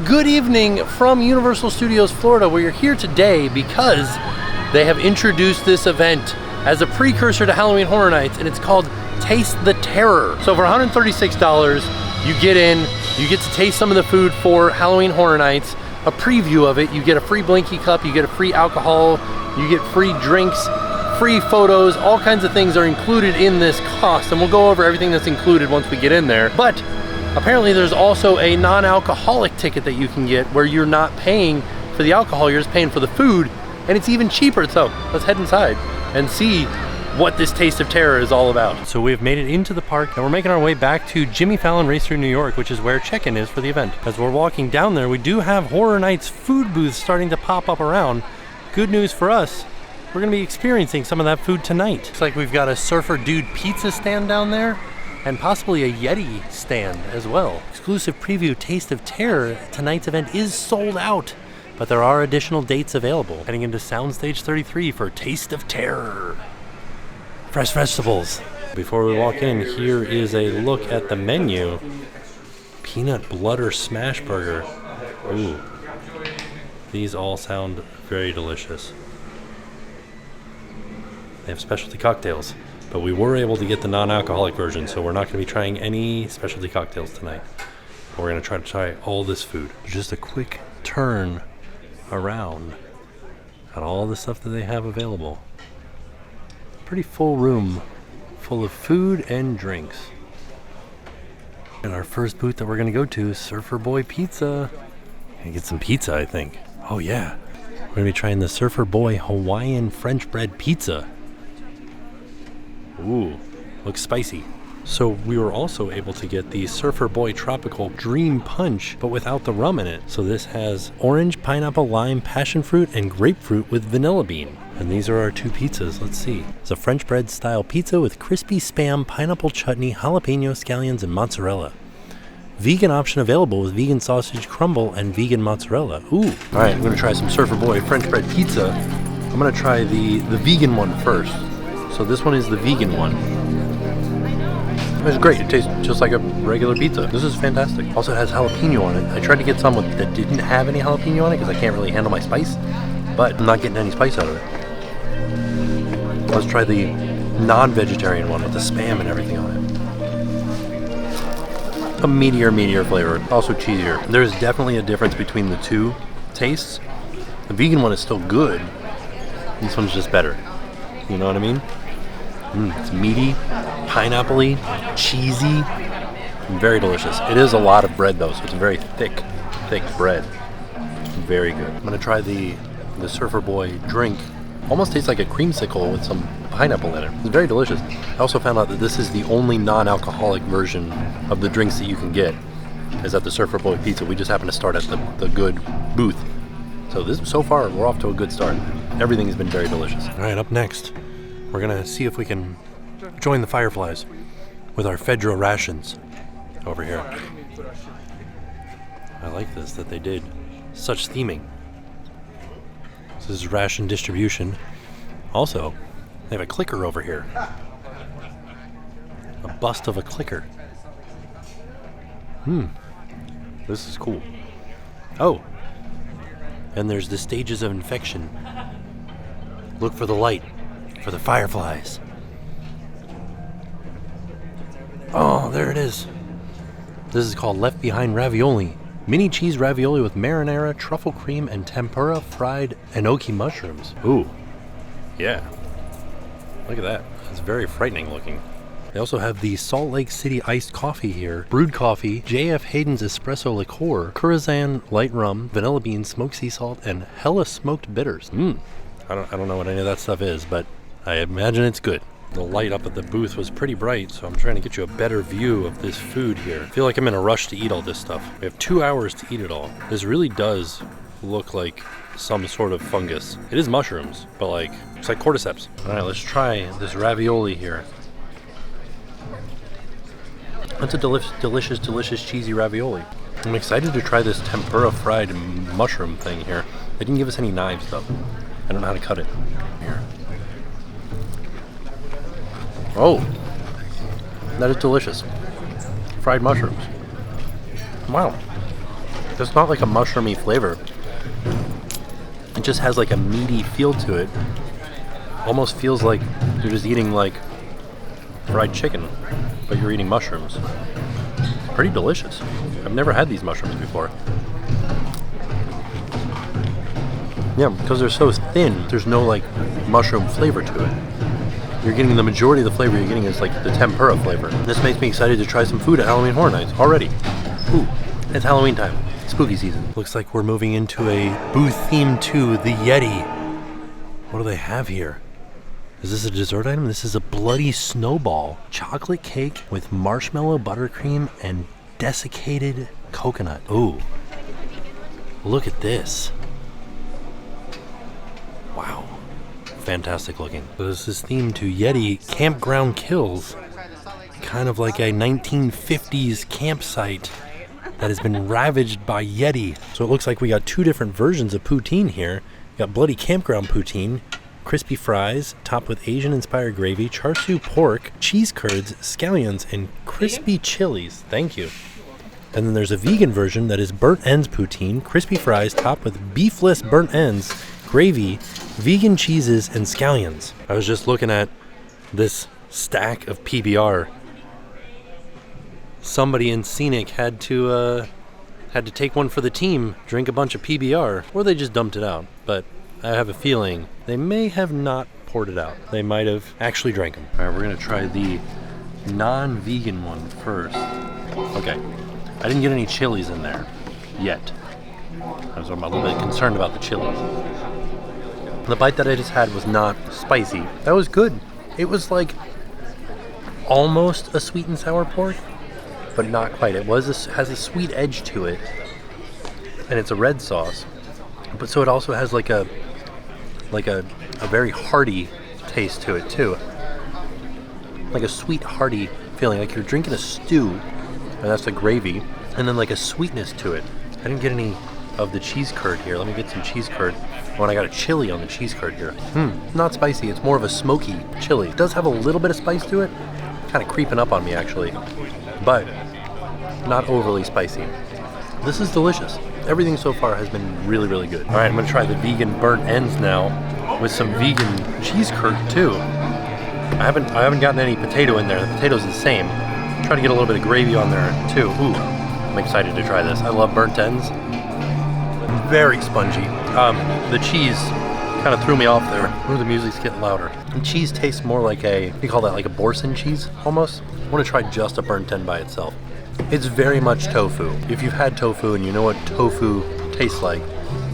Good evening from Universal Studios Florida. We're here today because they have introduced this event as a precursor to Halloween Horror Nights, and it's called Taste the Terror. So for $136, you get in, you get to taste some of the food for Halloween Horror Nights, a preview of it, you get a free Blinky cup, you get a free alcohol, you get free drinks, free photos, all kinds of things are included in this cost, and we'll go over everything that's included once we get in there. But apparently there's also a non-alcoholic ticket that you can get where you're not paying for the alcohol, you're just paying for the food, and it's even cheaper. So let's head inside and see what this Taste of Terror is all about. So we've made it into the park and we're making our way back to Jimmy Fallon Race Through New York, which is where check-in is for the event. As we're walking down there, we do have Horror Nights food booths starting to pop up around. Good news for us, we're gonna be experiencing some of that food tonight. Looks like we've got a Surfer Dude pizza stand down there and possibly a Yeti stand as well. Exclusive preview Taste of Terror, tonight's event is sold out, but there are additional dates available. Heading into Soundstage 33 for Taste of Terror. Fresh vegetables. Before we walk in, here is a look at the menu. Peanut Butter Smash Burger. Ooh. These all sound very delicious. They have specialty cocktails, but we were able to get the non-alcoholic version, so we're not going to be trying any specialty cocktails tonight. We're going to try all this food. Just a quick turn around at all the stuff that they have available. Pretty full room full of food and drinks. And our first booth that we're going to go to is Surfer Boy Pizza. Gonna get some pizza, I think. Oh yeah. We're going to be trying the Surfer Boy Hawaiian French bread pizza. Ooh, looks spicy. So we were also able to get the Surfer Boy Tropical Dream Punch, but without the rum in it. So this has orange, pineapple, lime, passion fruit, and grapefruit with vanilla bean. And these are our two pizzas. Let's see. It's a French bread style pizza with crispy spam, pineapple chutney, jalapeno scallions, and mozzarella. Vegan option available with vegan sausage crumble and vegan mozzarella. Ooh. All right, I'm gonna try some Surfer Boy French bread pizza. I'm gonna try the vegan one first. So this one is the vegan one. It's great. It tastes just like a regular pizza. This is fantastic. Also, it has jalapeno on it. I tried to get some that didn't have any jalapeno on it because I can't really handle my spice, but I'm not getting any spice out of it. Let's try the non-vegetarian one with the spam and everything on it. A meatier flavor. Also cheesier. There's definitely a difference between the two tastes. The vegan one is still good. This one's just better. You know what I mean? It's meaty, pineapple-y, cheesy, very delicious. It is a lot of bread though, so it's very thick bread. Very good. I'm gonna try the Surfer Boy drink. Almost tastes like a creamsicle with some pineapple in it. It's very delicious. I also found out that this is the only non-alcoholic version of the drinks that you can get is at the Surfer Boy Pizza. We just happen to start at the good booth. So far, we're off to a good start. Everything has been very delicious. All right, up next, we're gonna see if we can join the Fireflies with our Fedra rations over here. I like this, that they did such theming. This is ration distribution. Also, they have a clicker over here. A bust of a clicker. This is cool. Oh, and there's the stages of infection. Look for the light, for the fireflies. Oh, there it is. This is called Left Behind Ravioli. Mini cheese ravioli with marinara, truffle cream, and tempura fried enoki mushrooms. Ooh, yeah. Look at that. It's very frightening looking. They also have the Salt Lake City iced coffee here, brewed coffee, J.F. Hayden's espresso liqueur, Curacao light rum, vanilla bean, smoked sea salt, and hella smoked bitters. I don't know what any of that stuff is, but I imagine it's good. The light up at the booth was pretty bright, so I'm trying to get you a better view of this food here. I feel like I'm in a rush to eat all this stuff. We have 2 hours to eat it all. This really does look like some sort of fungus. It is mushrooms, but it's like cordyceps. All right, let's try this ravioli here. That's a delicious cheesy ravioli. I'm excited to try this tempura fried mushroom thing here. They didn't give us any knives though. I don't know how to cut it. Here. Oh, that is delicious. Fried mushrooms. Wow. It's not like a mushroomy flavor. It just has like a meaty feel to it. Almost feels like you're just eating like fried chicken, but you're eating mushrooms. Pretty delicious. I've never had these mushrooms before. Yeah, because they're so thin, there's no like mushroom flavor to it. You're getting the majority of the flavor you're getting is like the tempura flavor. This makes me excited to try some food at Halloween Horror Nights already. Ooh, it's Halloween time. Spooky season. Looks like we're moving into a booth themed to the Yeti. What do they have here? Is this a dessert item? This is a bloody snowball. Chocolate cake with marshmallow buttercream and desiccated coconut. Ooh, look at this. Wow. Fantastic looking. So this is themed to Yeti campground kills. Kind of like a 1950s campsite that has been ravaged by Yeti. So it looks like we got two different versions of poutine here. We got bloody campground poutine, crispy fries, topped with Asian-inspired gravy, char siu pork, cheese curds, scallions, and crispy chilies. Thank you. And then there's a vegan version that is burnt ends poutine, crispy fries topped with beefless burnt ends, gravy, vegan cheeses, and scallions. I was just looking at this stack of PBR. Somebody in Scenic had to take one for the team, drink a bunch of PBR, or they just dumped it out. But I have a feeling they may have not poured it out. They might have actually drank them. All right, we're gonna try the non-vegan one first. Okay, I didn't get any chilies in there yet. I was a little bit concerned about the chilies. The bite that I just had was not spicy. That was good. It was like almost a sweet and sour pork, but not quite. It has a sweet edge to it, and it's a red sauce. But so it also has like a very hearty taste to it too. Like a sweet hearty feeling, like you're drinking a stew, and that's the gravy, and then like a sweetness to it. I didn't get any of the cheese curd here. Let me get some cheese curd. When I got a chili on the cheese curd here. Not spicy, it's more of a smoky chili. It does have a little bit of spice to it, kind of creeping up on me actually, but not overly spicy. This is delicious. Everything so far has been really, really good. All right, I'm gonna try the vegan burnt ends now with some vegan cheese curd too. I haven't gotten any potato in there. The potato's the same. Try to get a little bit of gravy on there too. Ooh, I'm excited to try this. I love burnt ends. Very spongy. The cheese kind of threw me off there. Ooh, the music's getting louder. The cheese tastes more like you call that like a Boursin cheese almost. I want to try just a burnt end by itself. It's very much tofu. If you've had tofu and you know what tofu tastes like,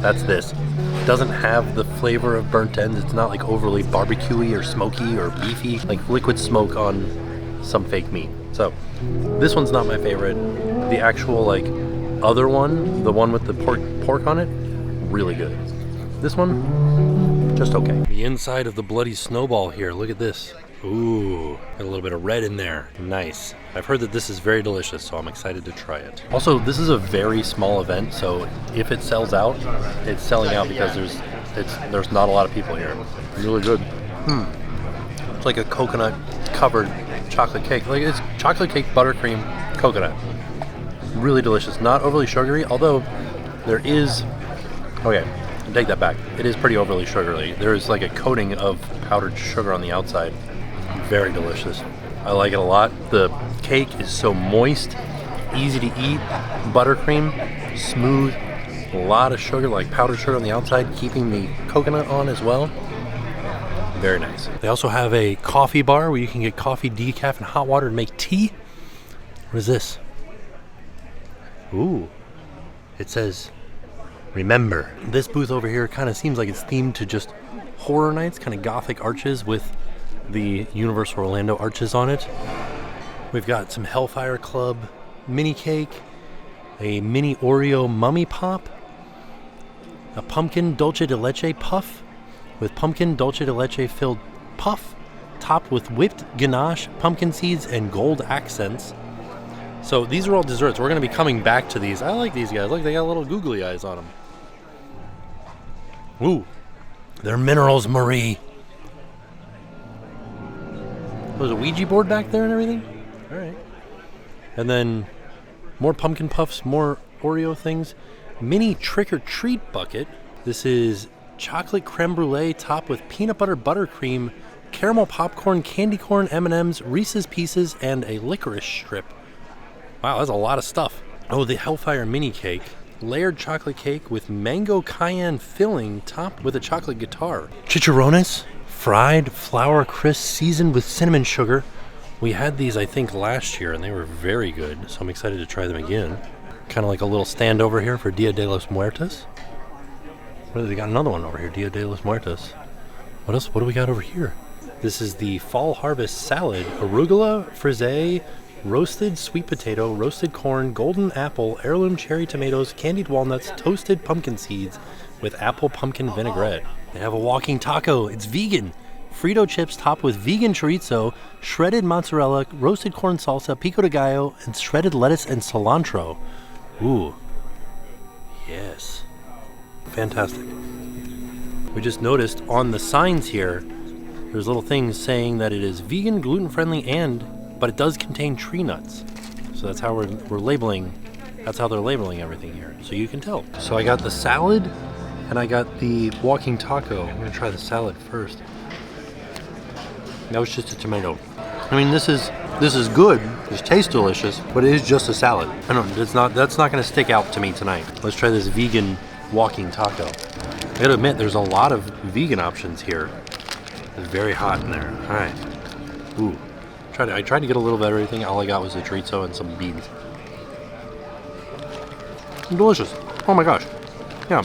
that's this. It doesn't have the flavor of burnt ends. It's not like overly barbecuey or smoky or beefy, like liquid smoke on some fake meat. So this one's not my favorite. The actual like other one, the one with the pork on it, really good. This one, just okay. The inside of the bloody snowball here, look at this. Ooh, got a little bit of red in there. Nice. I've heard that this is very delicious, so I'm excited to try it. Also, this is a very small event, so if it sells out, it's selling out because there's not a lot of people here. Really good. It's like a coconut covered chocolate cake. Like it's chocolate cake, buttercream, coconut. Really delicious. Not overly sugary, although there is, okay, I take that back. It is pretty overly sugary. There is like a coating of powdered sugar on the outside. Very delicious. I like it a lot. The cake is so moist, easy to eat, buttercream, smooth, a lot of sugar, like powdered sugar on the outside, keeping the coconut on as well. Very nice. They also have a coffee bar where you can get coffee, decaf, and hot water to make tea. What is this? Ooh, it says, remember. This booth over here kind of seems like it's themed to just horror nights, kind of gothic arches with the Universal Orlando arches on it. We've got some Hellfire Club mini cake, a mini Oreo mummy pop, a pumpkin dulce de leche puff with pumpkin dulce de leche filled puff, topped with whipped ganache, pumpkin seeds, and gold accents. So these are all desserts. We're going to be coming back to these. I like these guys. Look, they got little googly eyes on them. Ooh, they're minerals, Marie. There's a Ouija board back there and everything? All right. And then more pumpkin puffs, more Oreo things. Mini trick or treat bucket. This is chocolate creme brulee topped with peanut butter buttercream, caramel popcorn, candy corn, M&Ms, Reese's Pieces, and a licorice strip. Wow, that's a lot of stuff. Oh, the Hellfire mini cake. Layered chocolate cake with mango cayenne filling topped with a chocolate guitar. Chicharrones, fried flour crisp seasoned with cinnamon sugar. We had these, I think, last year, and they were very good, so I'm excited to try them again. Kind of like a little stand over here for Dia de los Muertos. They got another one over here, Dia de los Muertos. What else? What do we got over here? This is the Fall Harvest Salad. Arugula, frisee, roasted sweet potato, roasted corn, golden apple, heirloom cherry tomatoes, candied walnuts, toasted pumpkin seeds with apple pumpkin vinaigrette. They have a walking taco. It's vegan. Frito chips topped with vegan chorizo, shredded mozzarella, roasted corn salsa, pico de gallo, and shredded lettuce and cilantro. Ooh. Yes. Fantastic. We just noticed on the signs here, there's little things saying that it is vegan, gluten-friendly, but it does contain tree nuts. So that's how we're labeling, that's how they're labeling everything here. So you can tell. So I got the salad and I got the walking taco. I'm gonna try the salad first. That was just a tomato. I mean, this is good. This tastes delicious, but it is just a salad. I don't know, that's not gonna stick out to me tonight. Let's try this vegan walking taco. I gotta admit, there's a lot of vegan options here. It's very hot in there. All right. Ooh. I tried to get a little bit of everything. All I got was the chorizo and some beans. Delicious. Oh my gosh. Yeah.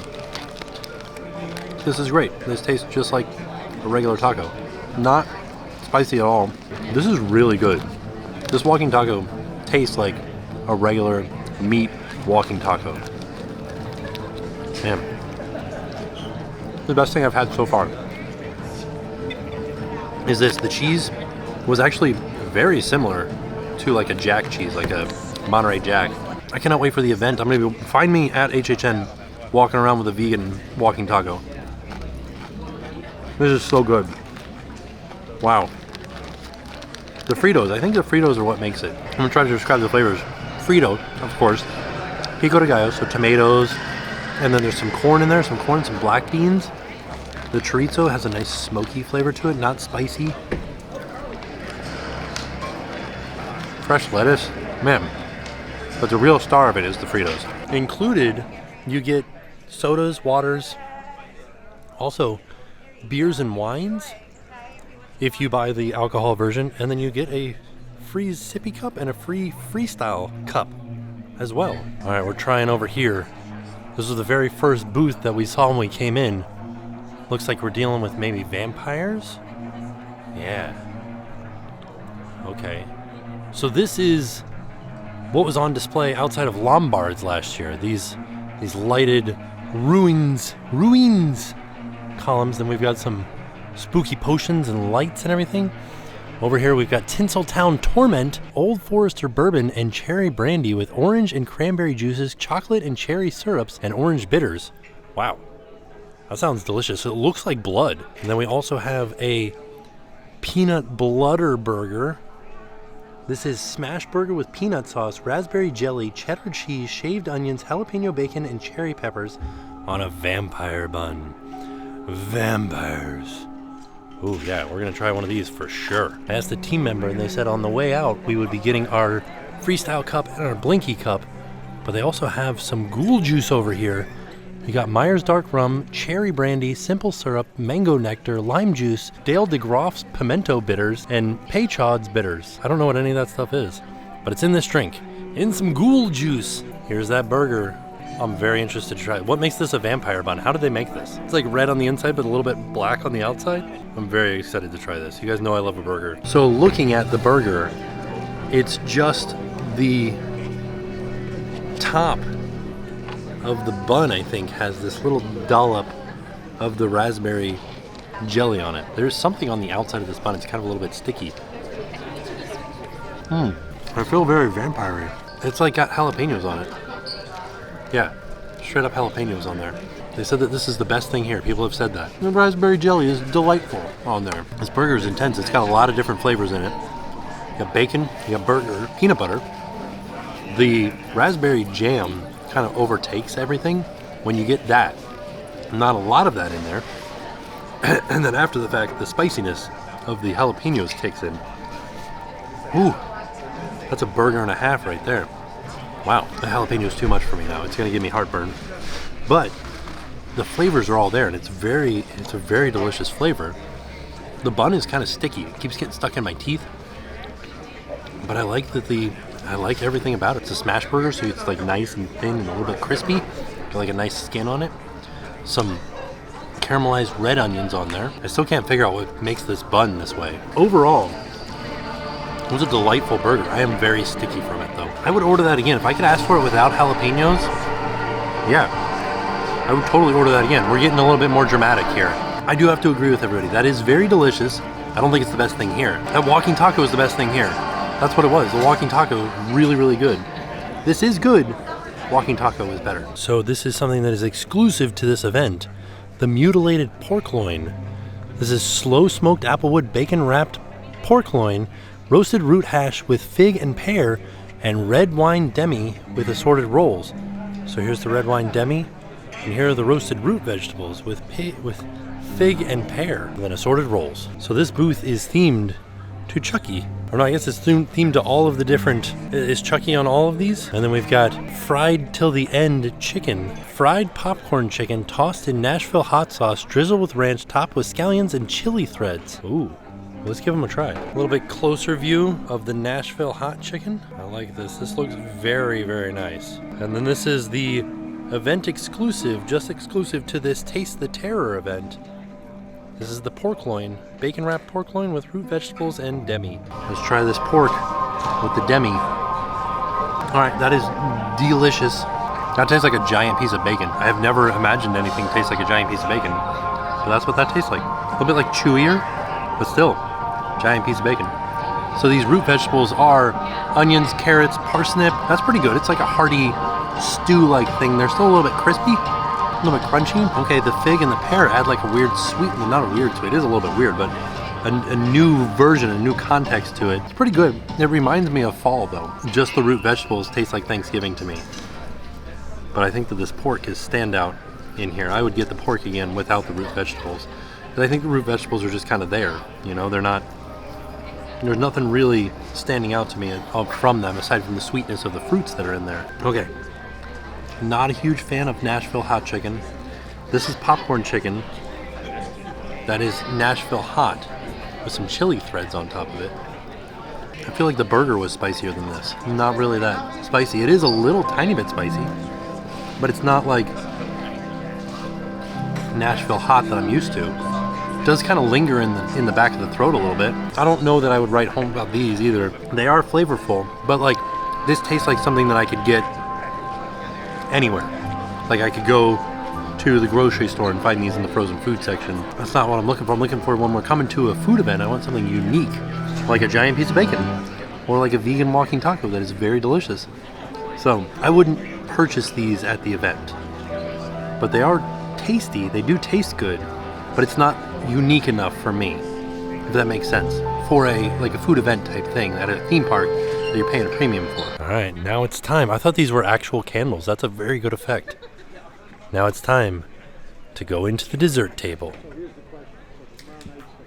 This is great. This tastes just like a regular taco. Not spicy at all. This is really good. This walking taco tastes like a regular meat walking taco. Man. The best thing I've had so far is this. The cheese was actually very similar to like a Jack cheese, like a Monterey Jack. I cannot wait for the event. I'm gonna find me at HHN walking around with a vegan walking taco. This is so good. Wow. The Fritos, I think the Fritos are what makes it. I'm gonna try to describe the flavors. Frito, of course. Pico de gallo, so tomatoes, and then there's some corn in there, some black beans. The chorizo has a nice smoky flavor to it, not spicy. Fresh lettuce, man. But the real star of it is the Fritos. Included, you get sodas, waters, also beers and wines if you buy the alcohol version, and then you get a free sippy cup and a free freestyle cup as well. All right, we're trying over here. This was the very first booth that we saw when we came in. Looks like we're dealing with maybe vampires? Yeah. Okay. So this is what was on display outside of Lombard's last year. These lighted ruins columns. Then we've got some spooky potions and lights and everything. Over here we've got Tinseltown Torment, Old Forester Bourbon, and Cherry Brandy with orange and cranberry juices, chocolate and cherry syrups, and orange bitters. Wow. That sounds delicious. It looks like blood. And then we also have a peanut bludder burger. This is smash burger with peanut sauce, raspberry jelly, cheddar cheese, shaved onions, jalapeno bacon, and cherry peppers on a vampire bun. Vampires. Ooh, yeah, we're gonna try one of these for sure. I asked the team member and they said on the way out we would be getting our freestyle cup and our blinky cup, but they also have some ghoul juice over here. You got Myers Dark Rum, Cherry Brandy, Simple Syrup, Mango Nectar, Lime Juice, Dale de Groff's Pimento Bitters, and Peychaud's Bitters. I don't know what any of that stuff is, but it's in this drink. In some ghoul juice. Here's that burger. I'm very interested to try it. What makes this a vampire bun? How did they make this? It's like red on the inside, but a little bit black on the outside. I'm very excited to try this. You guys know I love a burger. So looking at the burger, it's just the top of the bun, I think, has this little dollop of the raspberry jelly on it. There's something on the outside of this bun. It's kind of a little bit sticky. I feel very vampire-y. It's like got jalapenos on it. Yeah, straight up jalapenos on there. They said that this is the best thing here. People have said that. The raspberry jelly is delightful on there. This burger is intense. It's got a lot of different flavors in it. You got bacon, you got burger, peanut butter. The raspberry jam kind of overtakes everything. When you get that, not a lot of that in there, and then after the fact, the spiciness of the jalapenos kicks in. Ooh, that's a burger and a half right there. Wow, the jalapeno is too much for me now. It's gonna give me heartburn. But the flavors are all there, and it's a very delicious flavor. The bun is kind of sticky. It keeps getting stuck in my teeth. But I like I like everything about it. It's a smash burger, so it's like nice and thin and a little bit crispy. Got like a nice skin on it. Some caramelized red onions on there. I still can't figure out what makes this bun this way. Overall, it was a delightful burger. I am very sticky from it though. I would order that again. If I could ask for it without jalapenos, yeah, I would totally order that again. We're getting a little bit more dramatic here. I do have to agree with everybody. That is very delicious. I don't think it's the best thing here. That walking taco is the best thing here. That's what it was. The walking taco, really, really good. This is good. Walking taco is better. So this is something that is exclusive to this event. The mutilated pork loin. This is slow smoked applewood bacon wrapped pork loin, roasted root hash with fig and pear, and red wine demi with assorted rolls. So here's the red wine demi, and here are the roasted root vegetables with fig and pear, and then assorted rolls. So this booth is themed to Chucky. Or no, I guess it's themed to all of the different... Is Chucky on all of these? And then we've got fried till the end chicken. Fried popcorn chicken tossed in Nashville hot sauce, drizzled with ranch, topped with scallions and chili threads. Ooh, let's give them a try. A little bit closer view of the Nashville hot chicken. I like this. This looks very, very nice. And then this is the event exclusive, just exclusive to this Taste the Terror event. This is the pork loin, bacon wrapped pork loin with root vegetables and demi. Let's try this pork with the demi. All right, that is delicious. That tastes like a giant piece of bacon. I have never imagined anything tastes like a giant piece of bacon, but that's what that tastes like. A little bit like chewier, but still, giant piece of bacon. So these root vegetables are onions, carrots, parsnip. That's pretty good. It's like a hearty stew-like thing. They're still a little bit crispy. A little bit crunchy. Okay, the fig and the pear add like a weird sweet, not a weird sweet, it is a little bit weird, but a new version, a new context to it. It's pretty good. It reminds me of fall though. Just the root vegetables taste like Thanksgiving to me. But I think that this pork is standout in here. I would get the pork again without the root vegetables. But I think the root vegetables are just kind of there, you know, they're not, there's nothing really standing out to me from them aside from the sweetness of the fruits that are in there. Okay. Not a huge fan of Nashville hot chicken. This is popcorn chicken that is Nashville hot with some chili threads on top of it. I feel like the burger was spicier than this. Not really that spicy. It is a little tiny bit spicy, but it's not like Nashville hot that I'm used to. It does kind of linger in the back of the throat a little bit. I don't know that I would write home about these either. They are flavorful, but like this tastes like something that I could get anywhere. Like I could go to the grocery store and find these in the frozen food section. That's not what I'm looking for. I'm looking for when we're coming to a food event, I want something unique, like a giant piece of bacon or like a vegan walking taco that is very delicious. So I wouldn't purchase these at the event, but they are tasty. They do taste good, but it's not unique enough for me, if that makes sense, for a food event type thing at a theme park that you're paying a premium for. All right, now it's time. I thought these were actual candles. That's a very good effect. Now it's time to go into the dessert table.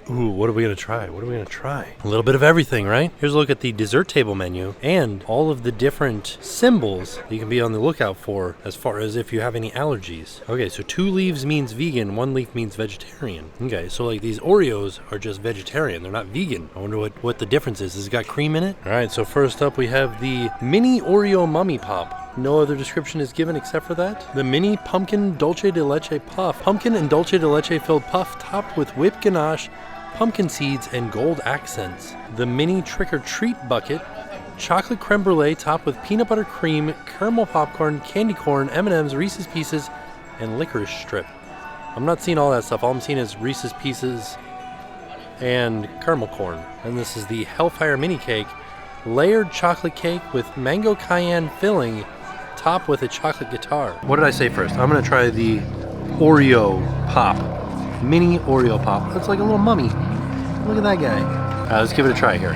Ooh, what are we gonna try? What are we gonna try? A little bit of everything, right? Here's a look at the dessert table menu and all of the different symbols that you can be on the lookout for as far as if you have any allergies. Okay, so 2 leaves means vegan, 1 leaf means vegetarian. Okay, so like these Oreos are just vegetarian, they're not vegan. I wonder what the difference is. Has it got cream in it? All right, so first up we have the mini Oreo mummy pop. No other description is given except for that. The mini pumpkin dulce de leche puff. Pumpkin and dulce de leche filled puff topped with whipped ganache, pumpkin seeds, and gold accents. The mini trick-or-treat bucket. Chocolate creme brulee topped with peanut butter cream, caramel popcorn, candy corn, M&M's, Reese's Pieces, and licorice strip. I'm not seeing all that stuff. All I'm seeing is Reese's Pieces and caramel corn. And this is the Hellfire mini cake. Layered chocolate cake with mango cayenne filling, topped with a chocolate guitar. What did I say first? I'm gonna try the Oreo pop. Mini Oreo pop. That's like a little mummy. Look at that guy. Let's give it a try here.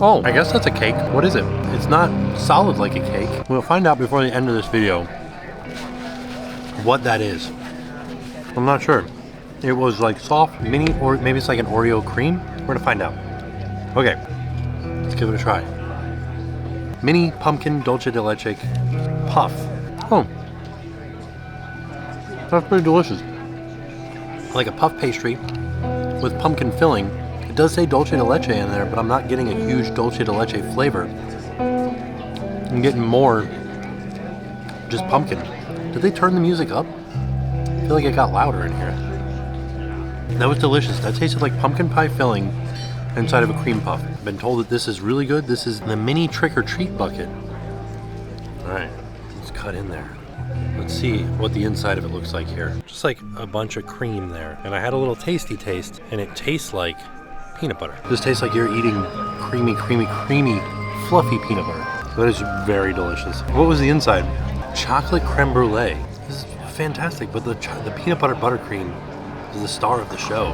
Oh, I guess that's a cake. What is it? It's not solid like a cake. We'll find out before the end of this video what that is. I'm not sure. It was like soft mini, or maybe it's like an Oreo cream. We're gonna find out. Okay, let's give it a try. Mini pumpkin dulce de leche puff. Oh, that's pretty delicious. Like a puff pastry with pumpkin filling. It does say dulce de leche in there, but I'm not getting a huge dulce de leche flavor. I'm getting more just pumpkin. Did they turn the music up? I feel like it got louder in here. That was delicious. That tasted like pumpkin pie filling inside of a cream puff. I've been told that this is really good. This is the mini trick or treat bucket. All right, let's cut in there. Let's see what the inside of it looks like here. Just like a bunch of cream there. And I had a little tasty taste, and it tastes like peanut butter. This tastes like you're eating creamy, creamy, creamy, fluffy peanut butter. That is very delicious. What was the inside? Chocolate creme brulee. This is fantastic, but the peanut butter buttercream is the star of the show.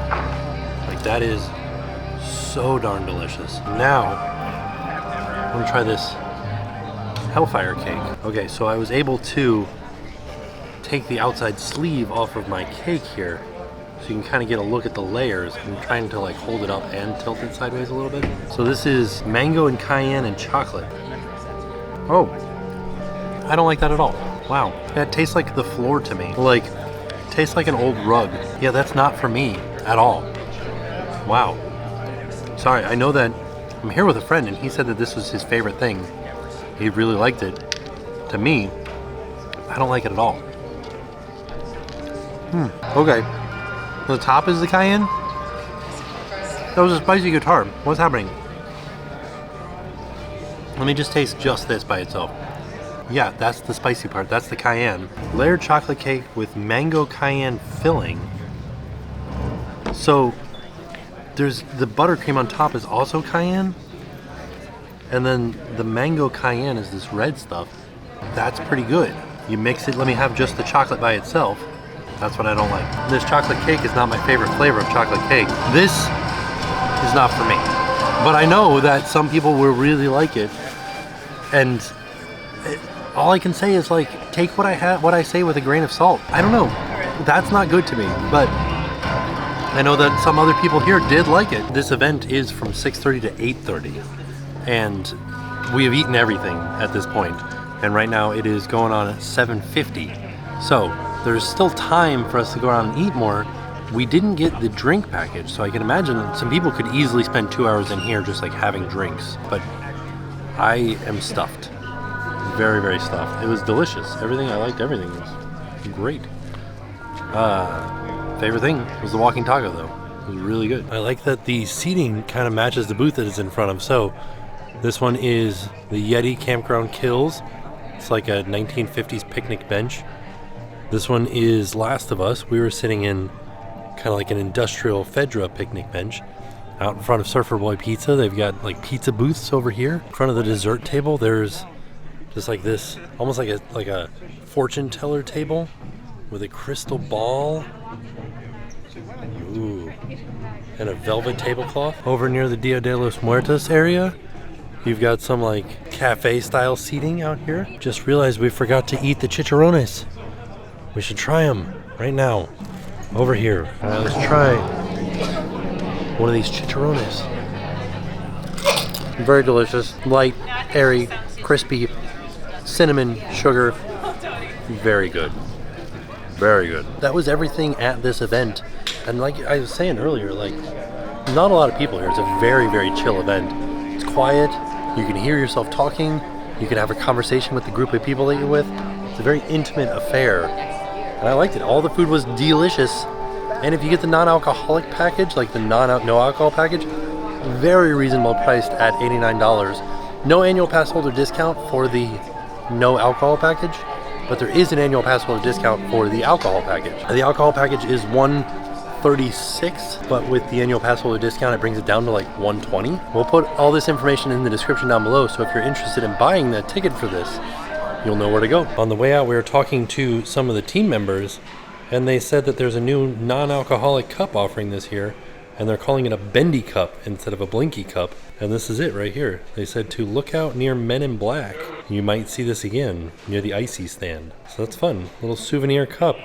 Like, that is so darn delicious. Now, I'm gonna try this Hellfire cake. Okay, so I was able to take the outside sleeve off of my cake here, so you can kind of get a look at the layers. I'm trying to like hold it up and tilt it sideways a little bit. So this is mango and cayenne and chocolate. Oh, I don't like that at all. Wow, that tastes like the floor to me. Like, it tastes like an old rug. Yeah, that's not for me at all. Wow. Sorry, I know that I'm here with a friend and he said that this was his favorite thing. He really liked it. To me, I don't like it at all. Okay. The top is the cayenne? That was a spicy guitar. What's happening? Let me just taste just this by itself. Yeah, that's the spicy part. That's the cayenne. Layered chocolate cake with mango cayenne filling. So there's the buttercream on top is also cayenne. And then the mango cayenne is this red stuff. That's pretty good. You mix it, let me have just the chocolate by itself. That's what I don't like. This chocolate cake is not my favorite flavor of chocolate cake. This is not for me. But I know that some people will really like it. And all I can say is like, take what I say with a grain of salt. I don't know. That's not good to me. But I know that some other people here did like it. This event is from 6:30 to 8:30. And we have eaten everything at this point. And right now it is going on at 7:50. So there's still time for us to go around and eat more. We didn't get the drink package, so I can imagine some people could easily spend 2 hours in here just like having drinks. But I am stuffed. Very, very stuffed. It was delicious. Everything, I liked everything. It was great. Favorite thing was the walking taco though. It was really good. I like that the seating kind of matches the booth that it's in front of. So this one is the Yeti Campground Kills. It's like a 1950s picnic bench. This one is Last of Us. We were sitting in kind of like an industrial Fedra picnic bench out in front of Surfer Boy Pizza. They've got like pizza booths over here. In front of the dessert table, there's just like this, almost like a fortune teller table with a crystal ball. Ooh. And a velvet tablecloth. Over near the Dia de los Muertos area, you've got some like cafe style seating out here. Just realized we forgot to eat the chicharrones. We should try them right now. Over here. All right, let's try one of these chicharrones. Very delicious. Light, airy, crispy, cinnamon, sugar. Very good. Very good. That was everything at this event. And like I was saying earlier, like, not a lot of people here. It's a very, very chill event. It's quiet. You can hear yourself talking. You can have a conversation with the group of people that you're with. It's a very intimate affair. And I liked it. All the food was delicious. And if you get the non-alcoholic package, like the no alcohol package, very reasonable priced at $89. No annual pass holder discount for the no alcohol package, but there is an annual pass holder discount for the alcohol package. The alcohol package is $136, but with the annual pass holder discount, it brings it down to like $120. We'll put all this information in the description down below, so if you're interested in buying the ticket for this, you'll know where to go. On the way out, we were talking to some of the team members, and they said that there's a new non-alcoholic cup offering this year, and they're calling it a bendy cup instead of a blinky cup. And this is it right here. They said to look out near Men in Black. You might see this again near the icy stand. So that's fun. Little souvenir cup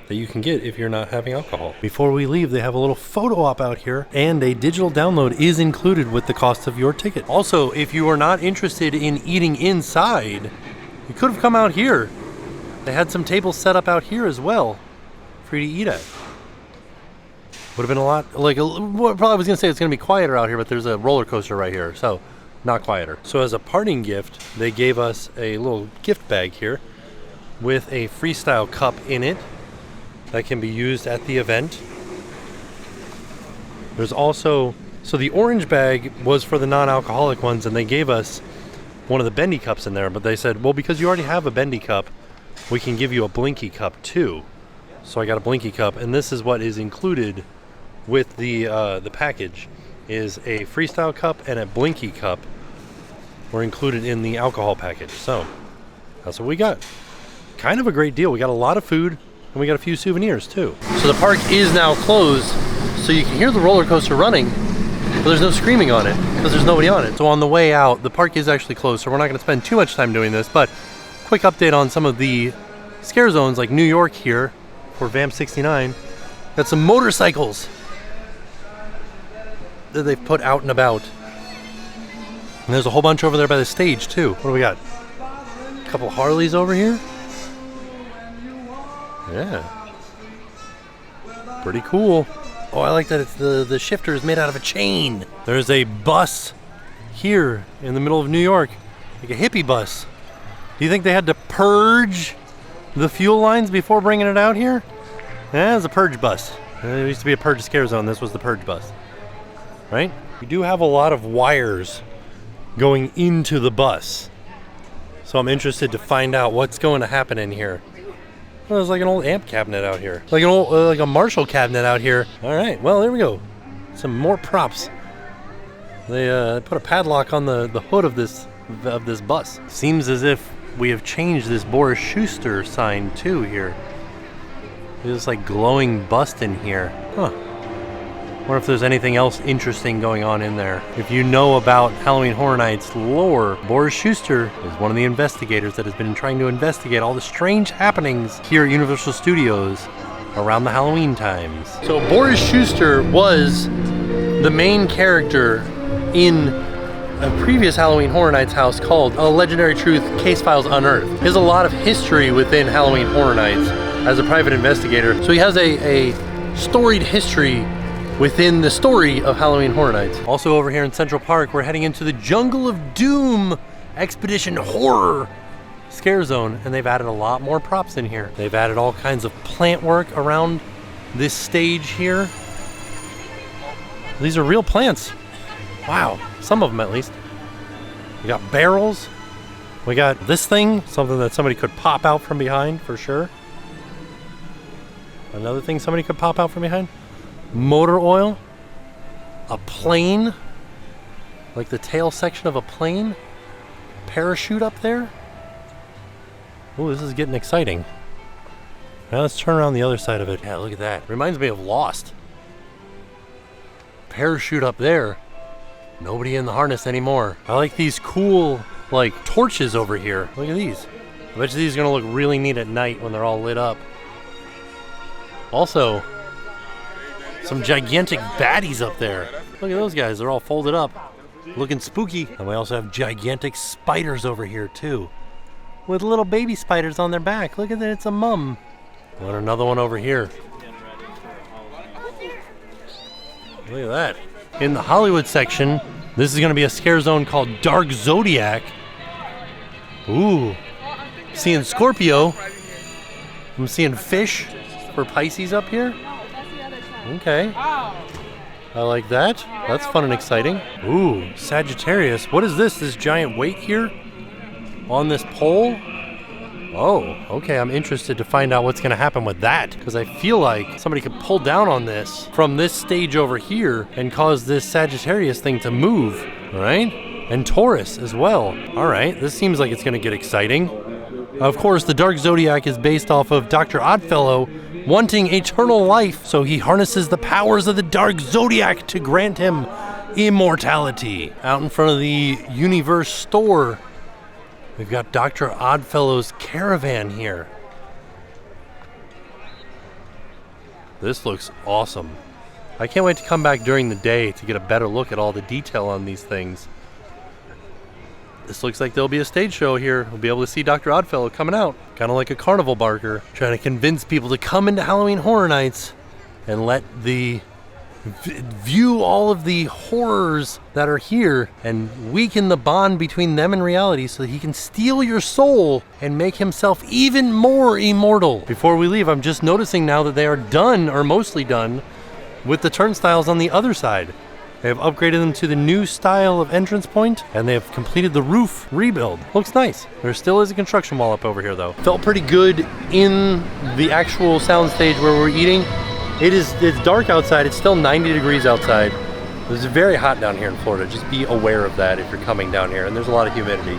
that you can get if you're not having alcohol. Before we leave, they have a little photo op out here, and a digital download is included with the cost of your ticket. Also, if you are not interested in eating inside, you could have come out here. They had some tables set up out here as well for you to eat at. Would have been a lot, like, probably was gonna say it's gonna be quieter out here, but there's a roller coaster right here, so not quieter. So as a parting gift, they gave us a little gift bag here with a freestyle cup in it that can be used at the event. There's also, so the orange bag was for the non-alcoholic ones, and they gave us one of the bendy cups in there, but they said, well, because you already have a bendy cup, we can give you a blinky cup too. So I got a blinky cup, and this is what is included with the package, is a freestyle cup and a blinky cup were included in the alcohol package. So that's what we got. Kind of a great deal. We got a lot of food, and we got a few souvenirs too. So the park is now closed, so you can hear the roller coaster running, but there's no screaming on it because there's nobody on it. So on the way out, the park is actually closed, so we're not going to spend too much time doing this, but quick update on some of the scare zones like New York here for Vamp 69. Got some motorcycles that they've put out and about. And there's a whole bunch over there by the stage too. What do we got? A couple Harleys over here. Yeah. Pretty cool. Oh, I like that it's the shifter is made out of a chain. There's a bus here in the middle of New York, like a hippie bus. Do you think they had to purge the fuel lines before bringing it out here? Yeah, it's a purge bus. There used to be a purge scare zone. This was the purge bus, right? We do have a lot of wires going into the bus, so I'm interested to find out what's going to happen in here. Well, there's like an old amp cabinet out here, like an old like a Marshall cabinet out here. All right, well, there we go. Some more props. They put a padlock on the hood of this bus. Seems as if we have changed this Boris Schuster sign too here. There's this like glowing bust in here. Huh. Wonder if there's anything else interesting going on in there. If you know about Halloween Horror Nights lore, Boris Schuster is one of the investigators that has been trying to investigate all the strange happenings here at Universal Studios around the Halloween times. So Boris Schuster was the main character in a previous Halloween Horror Nights house called A Legendary Truth Case Files Unearthed. He has a lot of history within Halloween Horror Nights as a private investigator. So he has a storied history within the story of Halloween Horror Nights. Also over here in Central Park, we're heading into the Jungle of Doom Expedition Horror Scare Zone, and they've added a lot more props in here. They've added all kinds of plant work around this stage here. These are real plants. Wow, some of them at least. We got barrels. We got this thing, something that somebody could pop out from behind for sure. Another thing somebody could pop out from behind. Motor oil, a plane, like the tail section of a plane, parachute up there. Oh, this is getting exciting. Now let's turn around the other side of it. Yeah, look at that. Reminds me of Lost. Parachute up there. Nobody in the harness anymore. I like these cool, like, torches over here. Look at these. I bet you these are gonna look really neat at night when they're all lit up. Also, some gigantic baddies up there. Look at those guys, they're all folded up, looking spooky. And we also have gigantic spiders over here too, with little baby spiders on their back. Look at that, it's a mum. And another one over here. Look at that. In the Hollywood section, this is gonna be a scare zone called Dark Zodiac. Ooh, seeing Scorpio. I'm seeing fish for Pisces up here. Okay. I like that. That's fun and exciting. Ooh, Sagittarius. What is this? This giant weight here on this pole? Oh, okay. I'm interested to find out what's going to happen with that, because I feel like somebody could pull down on this from this stage over here and cause this Sagittarius thing to move, all right? And Taurus as well. All right, this seems like it's going to get exciting. Of course, the Dark Zodiac is based off of Dr. Oddfellow, wanting eternal life, so he harnesses the powers of the dark zodiac to grant him immortality. Out in front of the Universe store, we've got Dr. Oddfellow's caravan here. This looks awesome. I can't wait to come back during the day to get a better look at all the detail on these things. This looks like there'll be a stage show here. We'll be able to see Dr. Oddfellow coming out. Kind of like a carnival barker. Trying to convince people to come into Halloween Horror Nights and let the view all of the horrors that are here and weaken the bond between them and reality so that he can steal your soul and make himself even more immortal. Before we leave, I'm just noticing now that they are done, or mostly done, with the turnstiles on the other side. They have upgraded them to the new style of entrance point, and they have completed the roof rebuild. Looks nice. There still is a construction wall up over here though. Felt pretty good in the actual soundstage where we're eating. It's dark outside. It's still 90 degrees outside. It's very hot down here in Florida. Just be aware of that if you're coming down here, and there's a lot of humidity.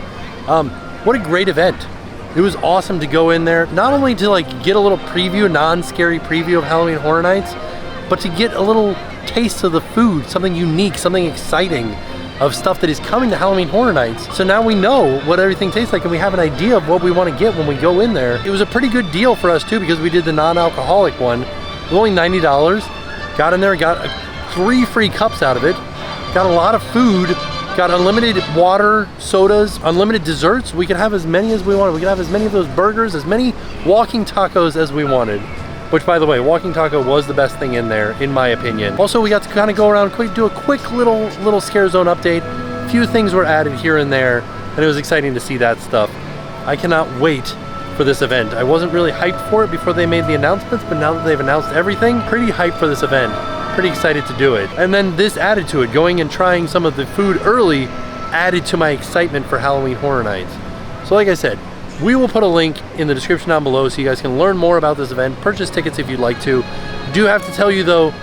What a great event. It was awesome to go in there, not only to like get a little preview, non-scary preview of Halloween Horror Nights, but to get a little taste of the food, something unique, something exciting of stuff that is coming to Halloween Horror Nights. So now we know what everything tastes like and we have an idea of what we want to get when we go in there. It was a pretty good deal for us too, because we did the non-alcoholic one. It was only $90. Got in there, got 3 free cups out of it, got a lot of food, got unlimited water, sodas, unlimited desserts. We could have as many as we wanted. We could have as many of those burgers, as many walking tacos as we wanted. Which, by the way, walking taco was the best thing in there, in my opinion. Also, we got to kind of go around do a quick little scare zone update. A few things were added here and there, and it was exciting to see that stuff. I cannot wait for this event. I wasn't really hyped for it before they made the announcements, but now that they've announced everything, pretty hyped for this event. Pretty excited to do it. And then this added to it. Going and trying some of the food early added to my excitement for Halloween Horror Nights. So like I said, we will put a link in the description down below so you guys can learn more about this event, purchase tickets if you'd like to. Do have to tell you though,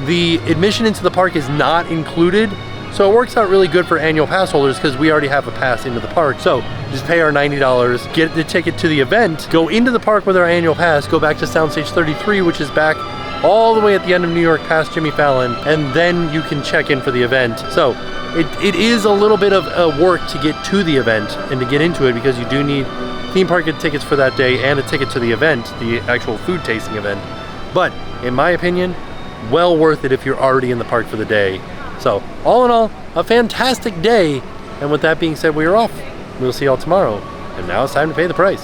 the admission into the park is not included, so it works out really good for annual pass holders because we already have a pass into the park. So just pay our $90, get the ticket to the event, go into the park with our annual pass, go back to Soundstage 33, which is back all the way at the end of New York past Jimmy Fallon, and then you can check in for the event. So it is a little bit of work to get to the event and to get into it, because you do need theme park tickets for that day and a ticket to the event, the actual food tasting event. But in my opinion, well worth it if you're already in the park for the day. So all in all, a fantastic day. And with that being said, we are off. We'll see y'all tomorrow. And now it's time to pay the price.